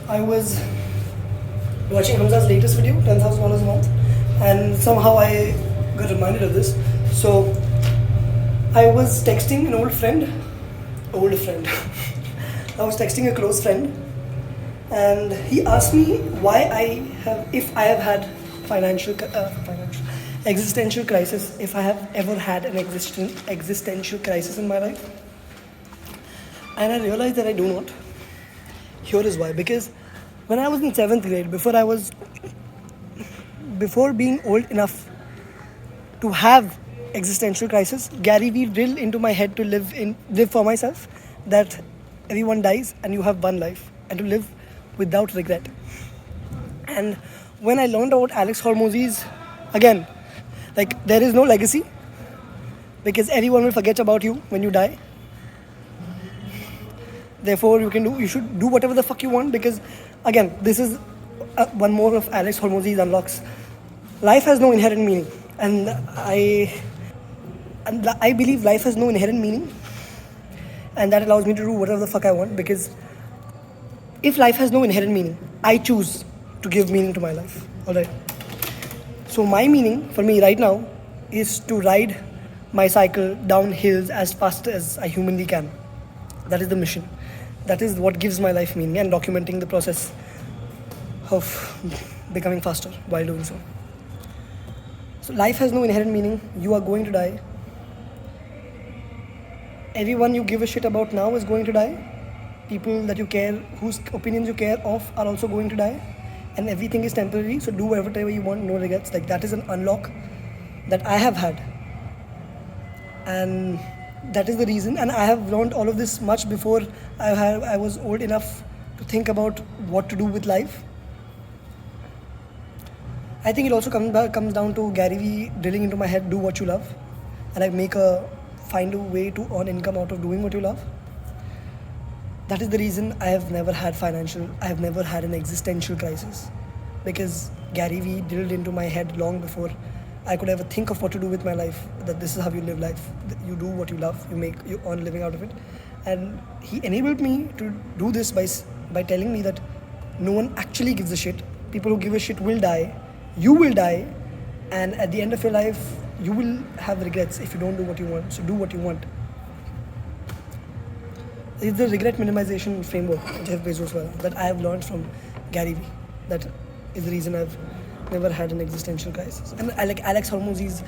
I was watching Hamza's latest video, $10,000 a month, and somehow I got reminded of this. So I was texting an old friend. I was texting a close friend, and he asked me if I have had financial existential crisis, if I have ever had an existential crisis in my life, and I realized that I do not. Here is why. Because when I was in 7th grade, before being old enough to have existential crisis, Gary Vee drilled into my head to live for myself, that everyone dies and you have one life, and to live without regret. And when I learned about Alex Hormozy's, again, like, there is no legacy, because everyone will forget about you when you die. Therefore, you should do whatever the fuck you want, because, again, this is one more of Alex Hormozy's unlocks. Life has no inherent meaning, and I believe life has no inherent meaning, and that allows me to do whatever the fuck I want. Because if life has no inherent meaning, I choose to give meaning to my life. All right. So my meaning for me right now is to ride my cycle down hills as fast as I humanly can. That is the mission. That is what gives my life meaning, and documenting the process of becoming faster while doing so. So life has no inherent meaning. You are going to die. Everyone you give a shit about now is going to die. People that you care, whose opinions you care of, are also going to die. And everything is temporary, so do whatever you want, no regrets. Like, that is an unlock that I have had. And that is the reason, and I have learned all of this much before I was old enough to think about what to do with life. I think it also comes down to Gary Vee drilling into my head, do what you love, and find a way to earn income out of doing what you love. That is the reason I have never had an existential crisis, because Gary Vee drilled into my head long before I could ever think of what to do with my life, that this is how you live life. You do what you love, you earn a living out of it. And he enabled me to do this by telling me that no one actually gives a shit. People who give a shit will die. You will die. And at the end of your life, you will have regrets if you don't do what you want. So do what you want. It's the regret minimization framework, Jeff Bezos, that I have learned from Gary Vee. That is the reason I've never had an existential crisis. And I like Alex Hormozy's,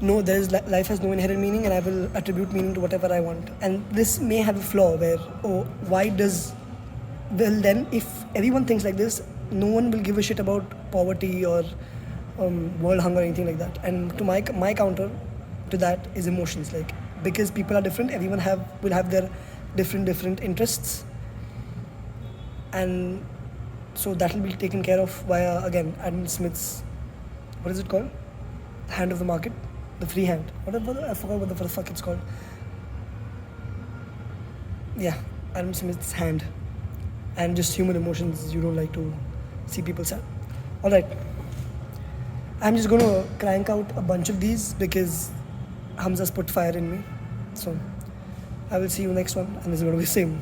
no, life has no inherent meaning, and I will attribute meaning to whatever I want. And this may have a flaw where, then if everyone thinks like this, no one will give a shit about poverty or world hunger or anything like that. And to my counter to that is emotions. Like, because people are different, everyone will have their different interests, and so that will be taken care of via, again, Adam Smith's, what is it called? Hand of the market, the free hand. I forgot what the fuck it's called. Yeah, Adam Smith's hand, and just human emotions. You don't like to see people sad. All right, I'm just gonna crank out a bunch of these because Hamza's put fire in me. So I will see you next one, and this is gonna be the same.